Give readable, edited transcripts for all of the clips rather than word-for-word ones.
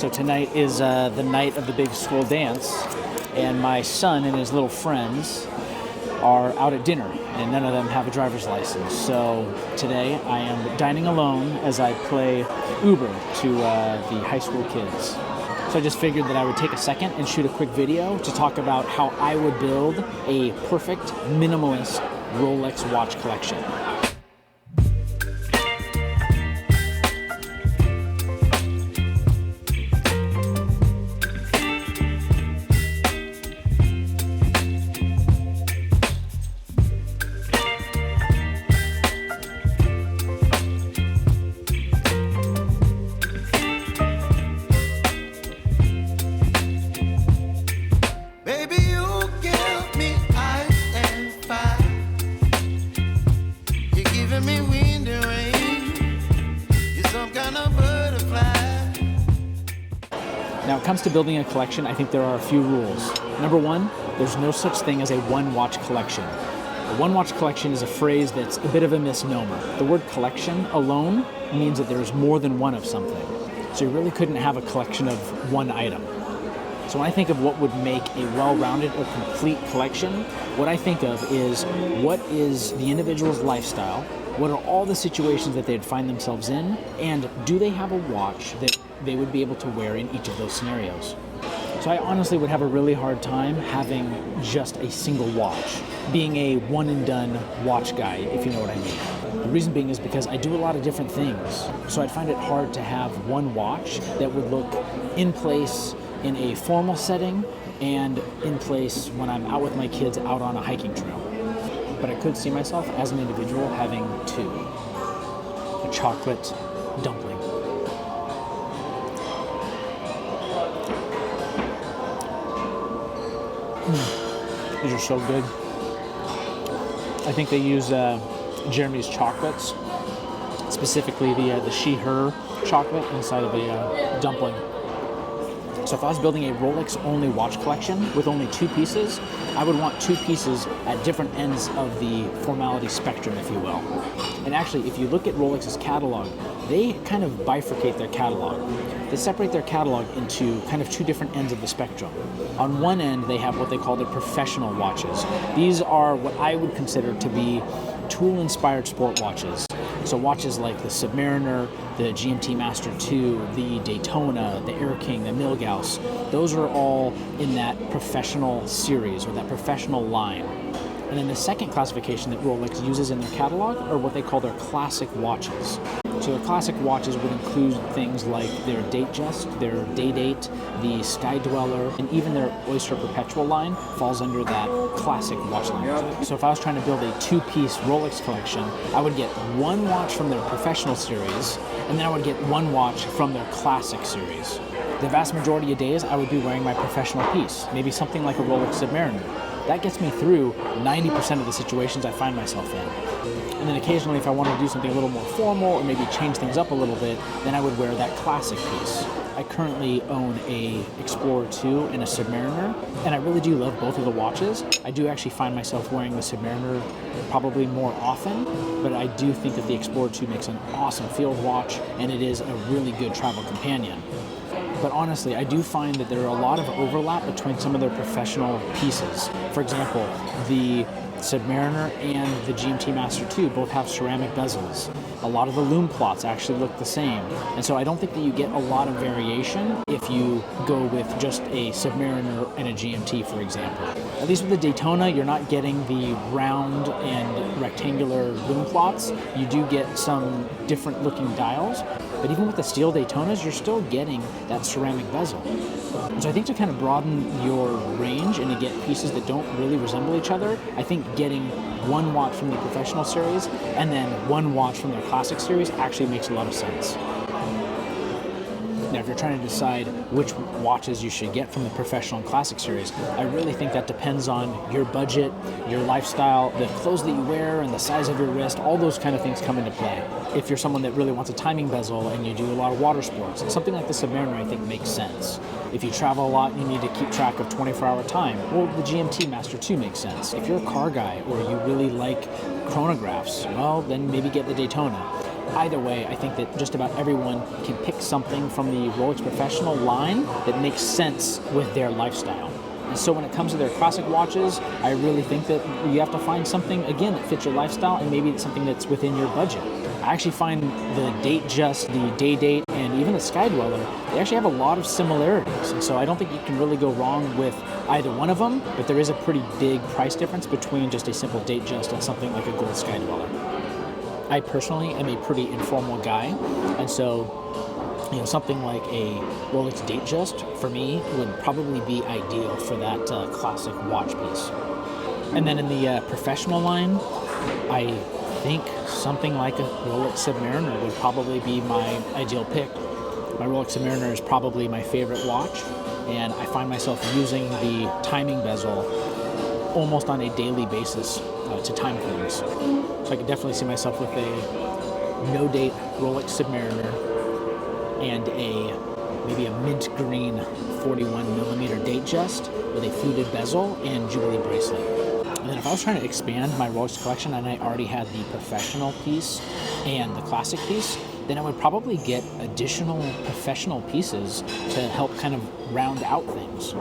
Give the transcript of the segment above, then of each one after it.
So tonight is the night of the big school dance, and my son and his little friends are out at dinner, and none of them have a driver's license. So today I am dining alone as I play Uber to the high school kids. So I just figured that I would take a second and shoot a quick video to talk about how I would build a perfect minimalist Rolex watch collection. Now, when it comes to building a collection, I think there are a few rules. Number one, there's no such thing as a one-watch collection. A one-watch collection is a phrase that's a bit of a misnomer. The word collection alone means that there's more than one of something. So you really couldn't have a collection of one item. So when I think of what would make a well-rounded or complete collection, what I think of is what is the individual's lifestyle, what are all the situations that they'd find themselves in, and do they have a watch that they would be able to wear in each of those scenarios. So I honestly would have a really hard time having just a single watch, being a one and done watch guy, if you know what I mean. The reason being is because I do a lot of different things. So I'd find it hard to have one watch that would look in place in a formal setting and in place when I'm out with my kids out on a hiking trail. But I could see myself as an individual having two. A chocolate dumpling. These are so good. I think they use Jeremy's chocolates, specifically the she-her chocolate inside of a dumpling. So if I was building a Rolex-only watch collection with only two pieces, I would want two pieces at different ends of the formality spectrum, if you will. And actually, if you look at Rolex's catalog, they kind of bifurcate their catalog. They separate their catalog into kind of two different ends of the spectrum. On one end, they have what they call their professional watches. These are what I would consider to be tool-inspired sport watches. So watches like the Submariner, the GMT Master 2, the Daytona, the Air King, the Milgauss, those are all in that professional series or that professional line. And then the second classification that Rolex uses in their catalog are what they call their classic watches. So their classic watches would include things like their Datejust, their Day-Date, the Sky Dweller, and even their Oyster Perpetual line falls under that classic watch line. So if I was trying to build a two-piece Rolex collection, I would get one watch from their professional series, and then I would get one watch from their classic series. The vast majority of days, I would be wearing my professional piece, maybe something like a Rolex Submariner. That gets me through 90% of the situations I find myself in. And then occasionally, if I wanted to do something a little more formal or maybe change things up a little bit, then I would wear that classic piece. I currently own a Explorer 2 and a Submariner, and I really do love both of the watches. I do actually find myself wearing the Submariner probably more often, but I do think that the Explorer 2 makes an awesome field watch, and it is a really good travel companion. But honestly, I do find that there are a lot of overlap between some of their professional pieces. For example, the Submariner and the GMT Master 2 both have ceramic bezels. A lot of the lume plots actually look the same. And so I don't think that you get a lot of variation if you go with just a Submariner and a GMT, for example. At least with the Daytona, you're not getting the round and rectangular lume plots. You do get some different looking dials. But even with the steel Daytonas, you're still getting that ceramic bezel. And so I think to kind of broaden your range and to get pieces that don't really resemble each other, I think getting one watch from the professional series and then one watch from their classic series actually makes a lot of sense. Now, if you're trying to decide which watches you should get from the professional and classic series, I really think that depends on your budget, your lifestyle, the clothes that you wear, and the size of your wrist. All those kind of things come into play. If you're someone that really wants a timing bezel and you do a lot of water sports, something like the Submariner I think makes sense. If you travel a lot and you need to keep track of 24-hour time, well, the GMT Master 2 makes sense. If you're a car guy or you really like chronographs, well, then maybe get the Daytona. either way, I think that just about everyone can pick something from the Rolex Professional line that makes sense with their lifestyle. And so when it comes to their classic watches, I really think that you have to find something, again, that fits your lifestyle, and maybe it's something that's within your budget. I actually find the Datejust, the Day Date, and even the Sky Dweller, they actually have a lot of similarities. And so I don't think you can really go wrong with either one of them, but there is a pretty big price difference between just a simple Datejust and something like a gold Sky Dweller. I personally am a pretty informal guy, and so something like a Rolex Datejust for me would probably be ideal for that classic watch piece. And then in the professional line, I think something like a Rolex Submariner would probably be my ideal pick. My Rolex Submariner is probably my favorite watch, and I find myself using the timing bezel almost on a daily basis to time things. So I could definitely see myself with a no-date Rolex Submariner and maybe a mint green 41 millimeter Datejust with a fluted bezel and Jubilee bracelet. And then if I was trying to expand my Rolex collection and I already had the professional piece and the classic piece, then I would probably get additional professional pieces to help kind of round out things.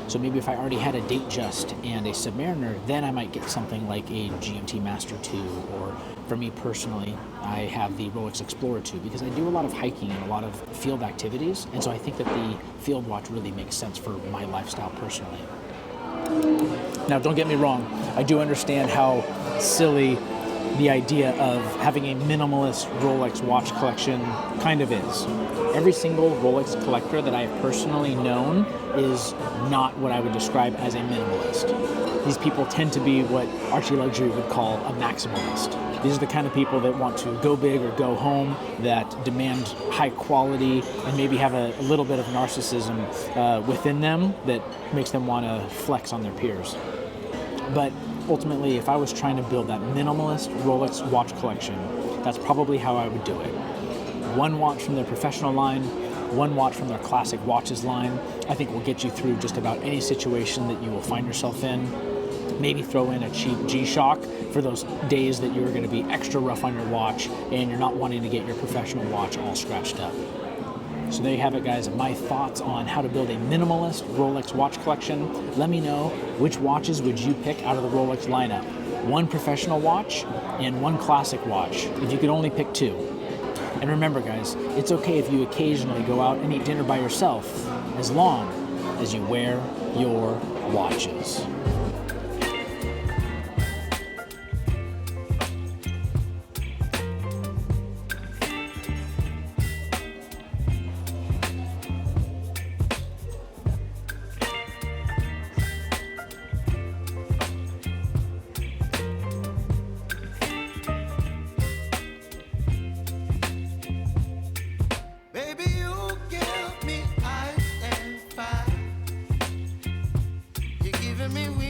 So maybe if I already had a Datejust and a Submariner, then I might get something like a GMT Master 2, or for me personally, I have the Rolex Explorer 2 because I do a lot of hiking and a lot of field activities, and so I think that the field watch really makes sense for my lifestyle personally. Now, don't get me wrong, I do understand how silly the idea of having a minimalist Rolex watch collection kind of is. Every single Rolex collector that I have personally known is not what I would describe as a minimalist. These people tend to be what Archie Luxury would call a maximalist. These are the kind of people that want to go big or go home, that demand high quality, and maybe have a little bit of narcissism within them that makes them want to flex on their peers. But ultimately, if I was trying to build that minimalist Rolex watch collection, that's probably how I would do it. One watch from their professional line, one watch from their classic watches line, I think will get you through just about any situation that you will find yourself in. Maybe throw in a cheap G-Shock for those days that you're going to be extra rough on your watch and you're not wanting to get your professional watch all scratched up. So there you have it, guys, my thoughts on how to build a minimalist Rolex watch collection. Let me know, which watches would you pick out of the Rolex lineup? One professional watch and one classic watch, if you could only pick two. And remember, guys, it's okay if you occasionally go out and eat dinner by yourself, as long as you wear your watches. Me